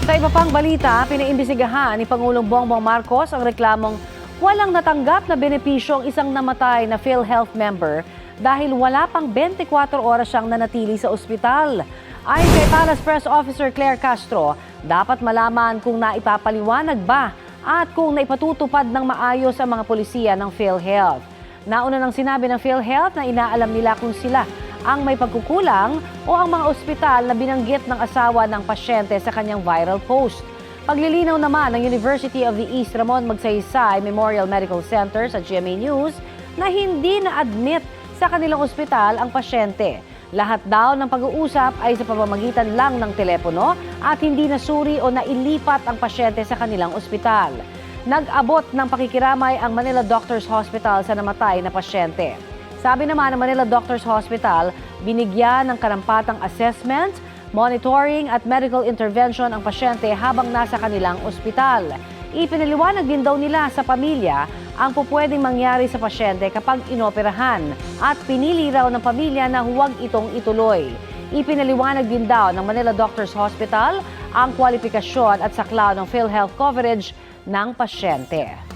Sa iba pang balita, pinaimbisigahan ni Pangulong Bongbong Marcos ang reklamong walang natanggap na benepisyo ang isang namatay na PhilHealth member dahil wala pang 24 oras siyang nanatili sa ospital. Ayon kay Palace Press Officer Claire Castro, dapat malaman kung naipapaliwanag ba at kung naipatutupad ng maayos ang mga polisiya ng PhilHealth. Nauna nang sinabi ng PhilHealth na inaalam nila kung sila ang may pagkukulang o ang mga ospital na binanggit ng asawa ng pasyente sa kanyang viral post. Paglilinaw naman ng University of the East Ramon Magsaysay Memorial Medical Center sa GMA News na hindi na-admit sa kanilang ospital ang pasyente. Lahat daw ng pag-uusap ay sa pamamagitan lang ng telepono at hindi nasuri o nailipat ang pasyente sa kanilang ospital. Nag-abot ng pakikiramay ang Manila Doctors Hospital sa namatay na pasyente. Sabi naman ng Manila Doctors Hospital, binigyan ng karampatang assessment, monitoring at medical intervention ang pasyente habang nasa kanilang ospital. Ipinaliwanag din daw nila sa pamilya ang pupwedeng mangyari sa pasyente kapag inoperahan at pinili raw ng pamilya na huwag itong ituloy. Ipinaliwanag din daw ng Manila Doctors Hospital ang kwalifikasyon at saklaw ng PhilHealth coverage ng pasyente.